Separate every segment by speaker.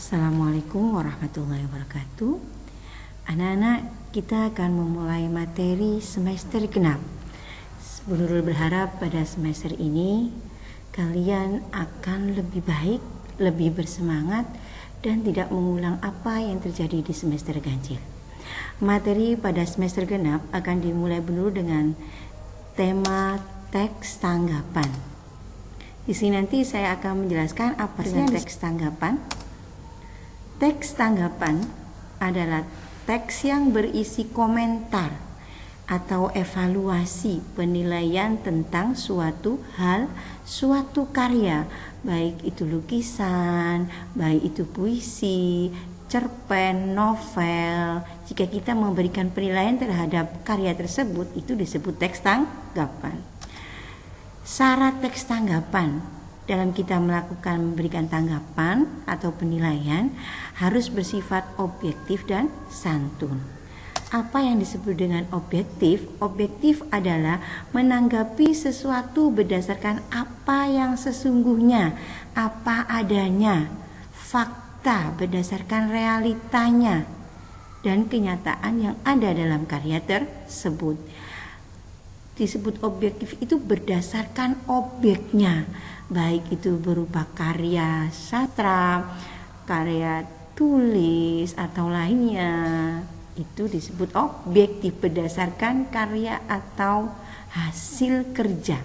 Speaker 1: Assalamualaikum warahmatullahi wabarakatuh. Anak-anak, kita akan memulai materi semester genap. Bu Nurul berharap pada semester ini kalian akan lebih baik, lebih bersemangat, dan tidak mengulang apa yang terjadi di semester ganjil. Materi pada semester genap akan dimulai Bu Nurul dengan tema teks tanggapan. Di sini nanti saya akan menjelaskan apa sih teks tanggapan. Teks tanggapan adalah teks yang berisi komentar atau evaluasi penilaian tentang suatu hal, suatu karya, baik itu lukisan, baik itu puisi, cerpen, novel. Jika kita memberikan penilaian terhadap karya tersebut, itu disebut teks tanggapan. Syarat teks tanggapan dalam kita memberikan tanggapan atau penilaian harus bersifat objektif dan santun. Apa yang disebut dengan objektif? Objektif adalah menanggapi sesuatu berdasarkan apa yang sesungguhnya, apa adanya, fakta berdasarkan realitanya dan kenyataan yang ada dalam karya tersebut. Disebut objektif itu berdasarkan objeknya, baik itu berupa karya sastra, karya tulis atau lainnya. Itu disebut objektif berdasarkan karya atau hasil kerja.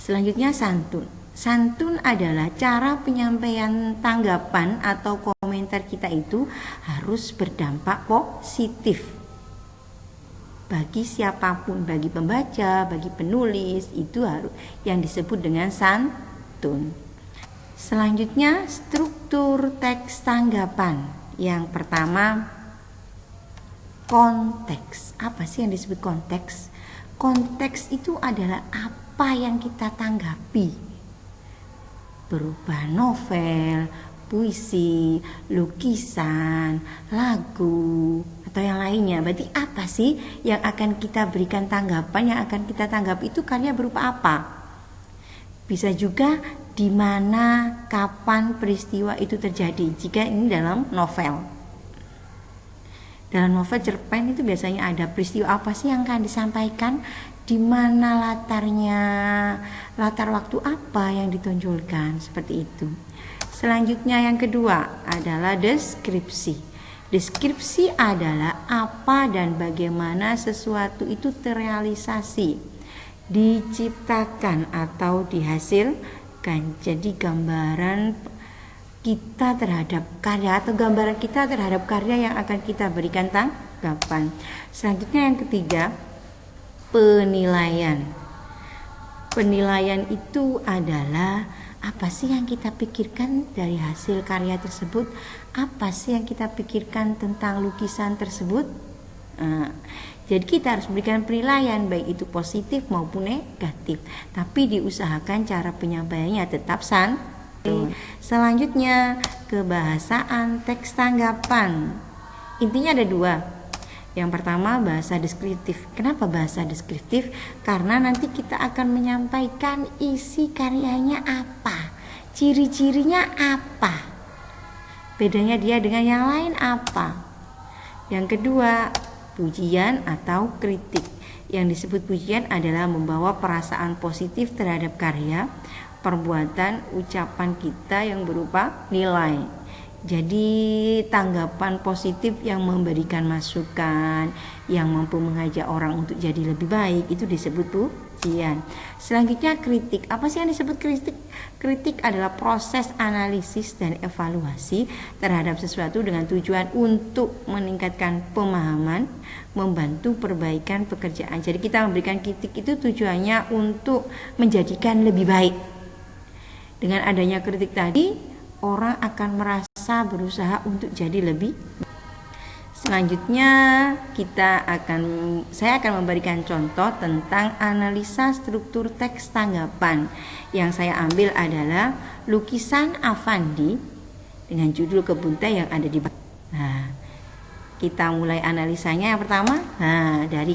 Speaker 1: Selanjutnya santun. Santun adalah cara penyampaian tanggapan atau komentar kita itu harus berdampak positif bagi siapapun, bagi pembaca, bagi penulis, itu harus yang disebut dengan santun. Selanjutnya struktur teks tanggapan. Yang pertama, konteks. Apa sih yang disebut konteks? Konteks itu adalah apa yang kita tanggapi, berupa novel, puisi, lukisan, lagu, atau yang lainnya. Berarti apa sih yang akan kita berikan tanggapan, yang akan kita tanggapi itu karya berupa apa? Bisa juga di mana, kapan peristiwa itu terjadi. Jika ini dalam novel. Dalam novel cerpen itu biasanya ada peristiwa apa sih yang akan disampaikan, di mana latarnya, latar waktu apa yang ditonjolkan, seperti itu. Selanjutnya yang kedua adalah deskripsi. Deskripsi adalah apa dan bagaimana sesuatu itu terrealisasi, diciptakan atau dihasilkan. Jadi gambaran kita terhadap karya atau gambaran kita terhadap karya yang akan kita berikan tanggapan. Selanjutnya yang ketiga, penilaian. Penilaian itu adalah apa sih yang kita pikirkan dari hasil karya tersebut? Apa sih yang kita pikirkan tentang lukisan tersebut? Jadi kita harus berikan penilaian baik itu positif maupun negatif. Tapi diusahakan cara penyampaiannya tetap santun. Selanjutnya, kebahasaan teks tanggapan. Intinya ada dua. Yang pertama, bahasa deskriptif. Kenapa bahasa deskriptif? Karena nanti kita akan menyampaikan isi karyanya apa, ciri-cirinya apa, bedanya dia dengan yang lain apa. Yang kedua, pujian atau kritik. Yang disebut pujian adalah membawa perasaan positif terhadap karya, perbuatan, ucapan kita yang berupa nilai. Jadi tanggapan positif yang memberikan masukan, yang mampu mengajak orang untuk jadi lebih baik, itu disebut pujian. Selanjutnya kritik. Apa sih yang disebut kritik? Kritik adalah proses analisis dan evaluasi terhadap sesuatu dengan tujuan untuk meningkatkan pemahaman, membantu perbaikan pekerjaan. Jadi kita memberikan kritik itu tujuannya untuk menjadikan lebih baik. Dengan adanya kritik tadi, orang akan merasa berusaha untuk jadi lebih. Selanjutnya saya akan memberikan contoh tentang analisa struktur teks tanggapan. Yang saya ambil adalah lukisan Affandi dengan judul Kebun Teh yang ada di bawah. Nah, kita mulai analisanya. Yang pertama, dari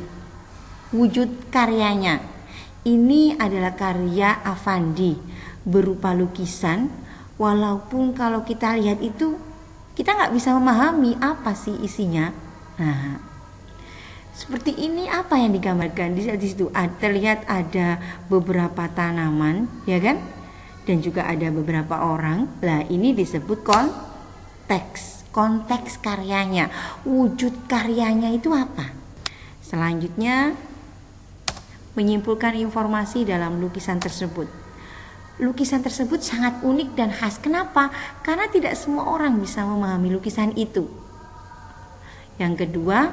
Speaker 1: wujud karyanya. Ini adalah karya Affandi berupa lukisan, Walaupun kalau kita lihat itu kita nggak bisa memahami apa sih isinya. Nah, seperti ini apa yang digambarkan di situ? Terlihat ada beberapa tanaman, ya kan? Dan juga ada beberapa orang. Lah, ini disebut konteks karyanya. Wujud karyanya itu apa? Selanjutnya, menyimpulkan informasi dalam lukisan tersebut. Lukisan tersebut sangat unik dan khas. Kenapa? Karena tidak semua orang bisa memahami lukisan itu. Yang kedua,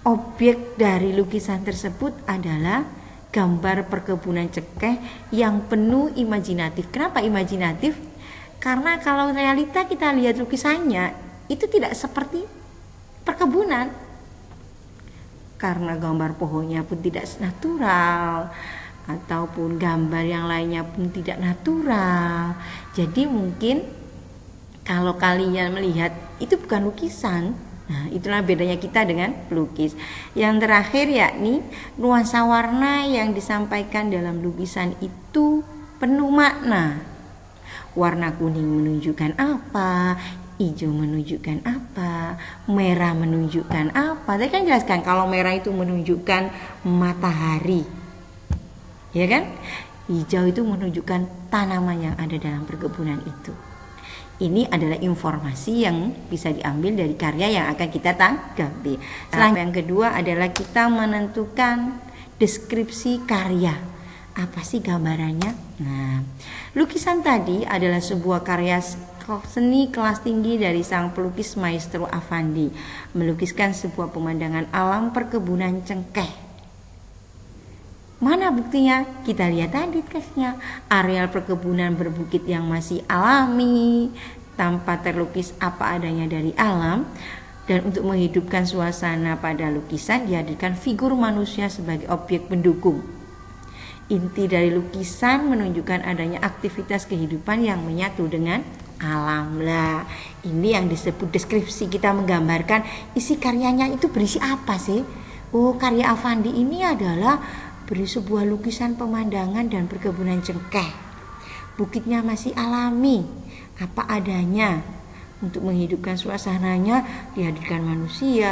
Speaker 1: objek dari lukisan tersebut adalah gambar perkebunan cengkeh yang penuh imajinatif. Kenapa imajinatif? Karena kalau realita kita lihat lukisannya itu tidak seperti perkebunan. Karena gambar pohonnya pun tidak natural, ataupun gambar yang lainnya pun tidak natural. Jadi mungkin kalau kalian melihat itu bukan lukisan. Nah, itulah bedanya kita dengan pelukis. Yang terakhir yakni nuansa warna yang disampaikan dalam lukisan itu penuh makna. Warna kuning menunjukkan apa, hijau menunjukkan apa, merah menunjukkan apa. Tadi kan jelaskan kalau merah itu menunjukkan matahari, ya kan? Hijau itu menunjukkan tanaman yang ada dalam perkebunan itu. Ini adalah informasi yang bisa diambil dari karya yang akan kita tanggapi. Selanjutnya yang kedua adalah kita menentukan deskripsi karya. Apa sih gambarannya? Nah, lukisan tadi adalah sebuah karya seni kelas tinggi dari sang pelukis Maestro Affandi, melukiskan sebuah pemandangan alam perkebunan cengkeh. Mana buktinya? Kita lihat tadi teksnya. Areal perkebunan berbukit yang masih alami, tanpa terlukis apa adanya dari alam. Dan untuk menghidupkan suasana pada lukisan dihadirkan figur manusia sebagai objek pendukung. Inti dari lukisan menunjukkan adanya aktivitas kehidupan yang menyatu dengan alam. Lah, ini yang disebut deskripsi. Kita menggambarkan isi karyanya itu berisi apa sih? Oh, karya Affandi ini adalah beri sebuah lukisan pemandangan dan perkebunan cengkeh. Bukitnya masih alami, apa adanya. Untuk menghidupkan suasananya dihadirkan manusia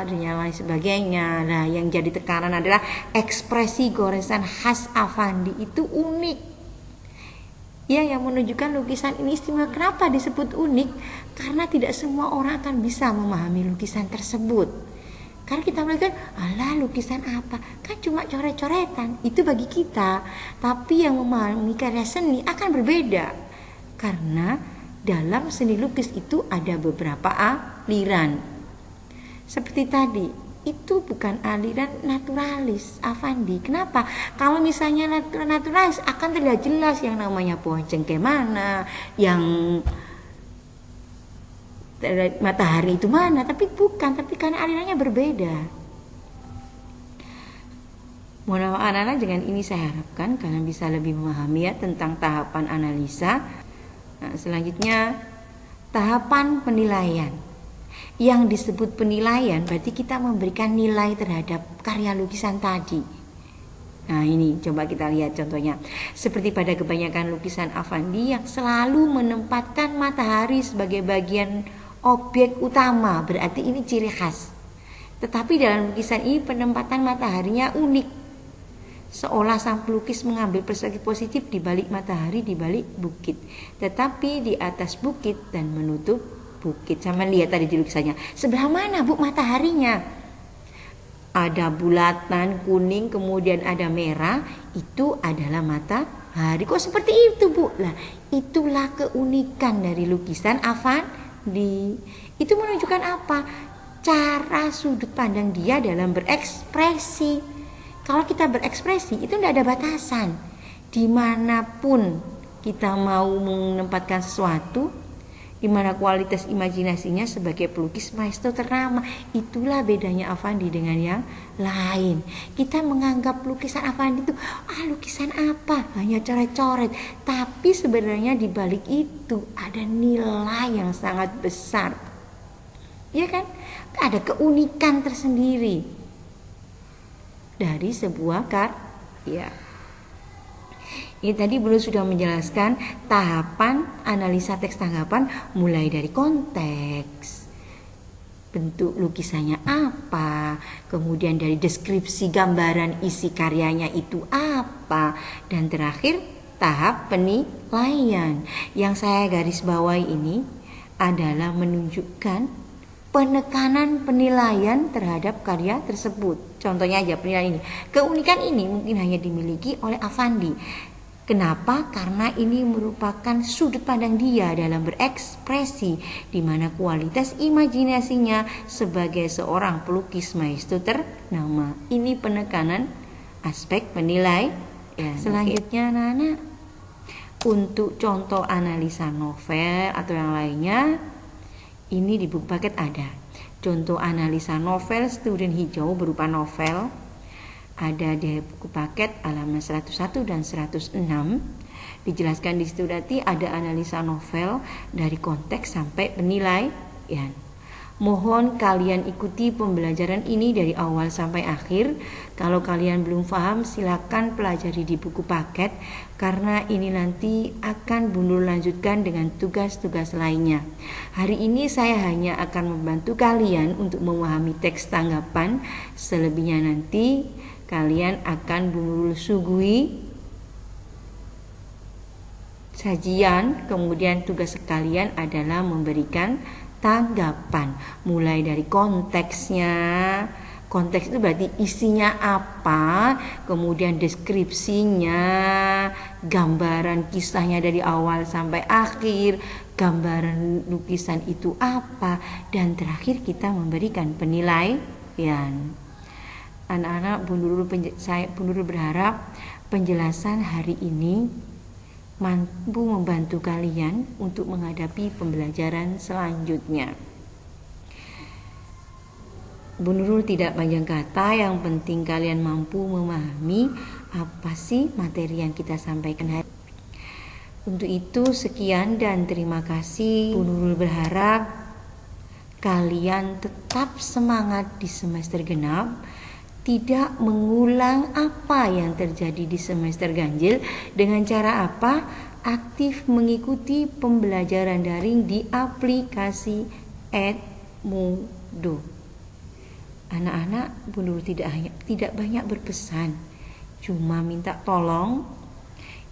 Speaker 1: dan yang lain sebagainya. Nah, yang jadi tekanan adalah ekspresi goresan khas Affandi itu unik. Ya, yang menunjukkan lukisan ini istimewa. Kenapa disebut unik? Karena tidak semua orang akan bisa memahami lukisan tersebut. Karena kita melihat, alah lukisan apa? Kan cuma coret-coretan. Itu bagi kita. Tapi yang memahami karya seni akan berbeda. Karena dalam seni lukis itu ada beberapa aliran. Seperti tadi, itu bukan aliran naturalis Affandi. Kenapa? Kalau misalnya naturalis akan terlihat jelas yang namanya pohon cengkeh mana, yang matahari itu mana, tapi bukan, tapi karena alirannya berbeda. Mohon maaf anak-anak, dengan ini saya harapkan kalian bisa lebih memahami ya tentang tahapan analisa. Nah, selanjutnya tahapan penilaian. Yang disebut penilaian berarti kita memberikan nilai terhadap karya lukisan tadi. Nah, ini coba kita lihat contohnya. Seperti pada kebanyakan lukisan Affandi yang selalu menempatkan matahari sebagai bagian objek utama, berarti ini ciri khas. Tetapi dalam lukisan ini penempatan mataharinya unik. Seolah sang pelukis mengambil perspektif positif di balik matahari, di balik bukit. Tetapi di atas bukit dan menutup bukit. Sama lihat tadi di lukisannya. Sebelah mana Bu mataharinya? Ada bulatan kuning, kemudian ada merah. Itu adalah matahari. Kok seperti itu Bu? Lah, itulah keunikan dari lukisan Affandi. Itu menunjukkan apa? Cara sudut pandang dia dalam berekspresi. Kalau kita berekspresi itu tidak ada batasan. Dimanapun kita mau menempatkan sesuatu, dimana kualitas imajinasinya sebagai pelukis maestro ternama. Itulah bedanya Affandi dengan yang lain. Kita menganggap lukisan Affandi itu lukisan apa? Hanya coret-coret. Tapi sebenarnya di balik itu ada nilai yang sangat besar. Ya kan? Ada keunikan tersendiri dari sebuah karya. Ini tadi belum sudah menjelaskan tahapan analisa teks tanggapan mulai dari konteks, bentuk lukisannya apa, kemudian dari deskripsi gambaran isi karyanya itu apa, dan terakhir tahap penilaian. Yang saya garis bawahi ini adalah menunjukkan penekanan penilaian terhadap karya tersebut. Contohnya aja penilaian ini. Keunikan ini mungkin hanya dimiliki oleh Affandi. Kenapa? Karena ini merupakan sudut pandang dia dalam berekspresi, di mana kualitas imajinasinya sebagai seorang pelukis maestro ternama. Ini penekanan aspek penilaian. Selanjutnya anak-anak, untuk contoh analisa novel atau yang lainnya, ini di buku paket ada. Contoh analisa novel Student Hijau berupa novel ada di buku paket halaman 101 dan 106. Dijelaskan di situ nanti ada analisa novel dari konteks sampai penilaian. Mohon kalian ikuti pembelajaran ini dari awal sampai akhir. Kalau kalian belum paham, silakan pelajari di buku paket, karena ini nanti akan Bu Nurul lanjutkan dengan tugas-tugas lainnya. Hari ini saya hanya akan membantu kalian untuk memahami teks tanggapan. Selebihnya nanti kalian akan Bu Nurul suguhi sajian, kemudian tugas kalian adalah memberikan tanggapan mulai dari konteksnya. Konteks itu berarti isinya apa, kemudian deskripsinya, gambaran kisahnya dari awal sampai akhir, gambaran lukisan itu apa, dan terakhir kita memberikan penilaian. Anak-anak, Bu Nurul berharap penjelasan hari ini mampu membantu kalian untuk menghadapi pembelajaran selanjutnya. Bu Nurul tidak panjang kata, yang penting kalian mampu memahami apa sih materi yang kita sampaikan hari ini. Untuk itu sekian dan terima kasih. Bu Nurul berharap kalian tetap semangat di semester genap, tidak mengulang apa yang terjadi di semester ganjil. Dengan cara apa? Aktif mengikuti pembelajaran daring di aplikasi Edmodo. Anak-anak, Bu Nurul tidak banyak berpesan, cuma minta tolong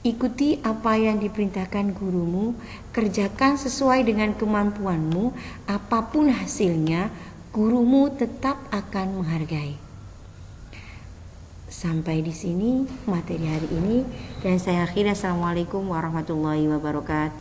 Speaker 1: ikuti apa yang diperintahkan gurumu, kerjakan sesuai dengan kemampuanmu. Apapun hasilnya, gurumu tetap akan menghargai. Sampai di sini materi hari ini, dan saya akhiri. Assalamualaikum warahmatullahi wabarakatuh.